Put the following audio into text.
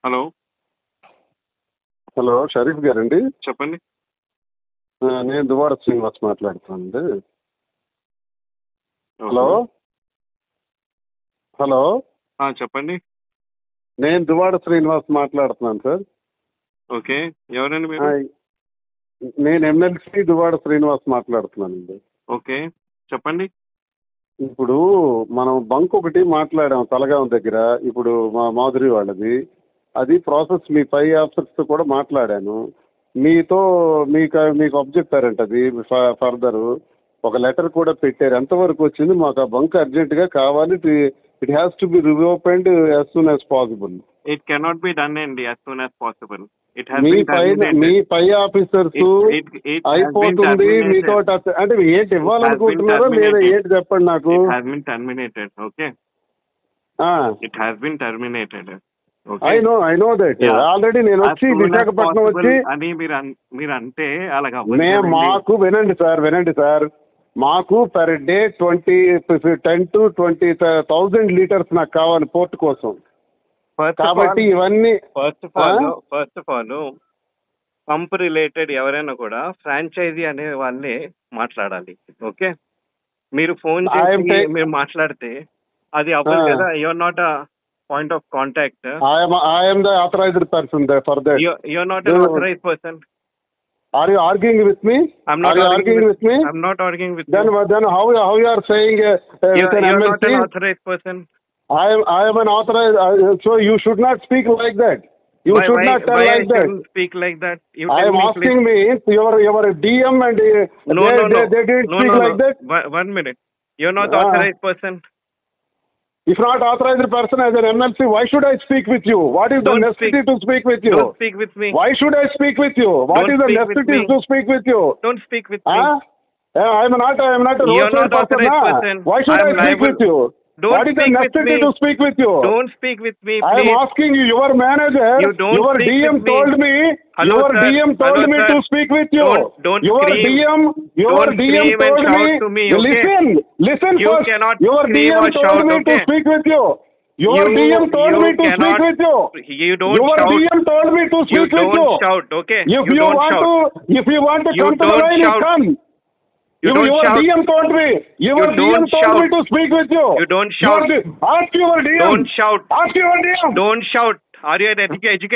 Hello hello, Sharif గారండి? చెప్పండి. నేను దువాడ శ్రీనివాస్ మాట్లాడుతానండి. హలో హలో చెప్పండి. నేను దువాడ శ్రీనివాస్ మాట్లాడుతున్నాను సార్. ఓకే, ఎవరండి మీరు? నేను ఎమ్మెల్సీ దువాడ శ్రీనివాస్ మాట్లాడుతున్నానండి. ఓకే, చెప్పండి. ఇప్పుడు మనం బంక్ ఒకటి మాట్లాడాం తలగాం దగ్గర, ఇప్పుడు మా మాధురి వాళ్ళది. అది ప్రాసెస్ మీ పై ఆఫీసర్స్తో కూడా మాట్లాడాను. మీకు అప్ చెప్పారంట. అది ఫర్దర్ ఒక లెటర్ కూడా పెట్టారు. ఎంతవరకు వచ్చింది? మాకు ఆ బంక్ అర్జెంటుగా కావాలి. It has to be reopened as soon as possible. It cannot be done అండి యాజ్ సూన్ యాజ్ పాసిబుల్. మీ పై ఆఫీసర్స్ అయిపోతుంది మీతో అంటే ఏంటి ఇవ్వాలనుకుంటున్నారో లేదా ఏంటి చెప్పండి నాకు. Terminated. Okay, it has been terminated. I know that already. నేను వచ్చి విశాఖపట్నం వచ్చి అని మీరు అంటే అలాగా మాకు వినండి సార్, మాకు పర్ డే 10 to 20,000 లీటర్స్ నాకు కావాలి పోర్ట్ కోసం. కాబట్టి ఇవన్నీ first of all pump related ఎవరైనా కూడా ఫ్రాంచైజీ అనే వాళ్ళే మాట్లాడాలి. ఓకే, మీరు ఫోన్ చేసి మీరు మాట్లాడితే అది అవ్వదు కదా. You're not a point of contact. I am the authorized person for that. You're not an authorized person. Are you arguing with me? I'm not arguing with me. I'm not arguing with then you. Then how you are saying you're not an authorized person. I am an authorized. So you should not speak like that. You should not tell like that. Speak like that. I am asking me your DM and they didn't speak like that. 1 minute. You're not authorized person. If not authorized person as an MLC, why should I speak with you? What is the necessity to speak with you? Don't speak with me. Why should I speak with you? What is the necessity to speak with you? Don't speak with me. I am not a roadside person. Why should I speak with you? What is the necessity to speak with you? Don't speak with me, please. I am asking you, your manager, your DM told me, DM told me to speak with you. Your DM told me, listen first. Your DM told me to speak with you. Your DM told me to speak with you. You don't your shout. DM told me to speak with you. You don't shout, okay? If you want to come to the line, you come. Your DM told me. Your DM told me to speak with you. You don't shout. Ask your DM. Don't shout. Ask your DM. Don't shout. Are you an educated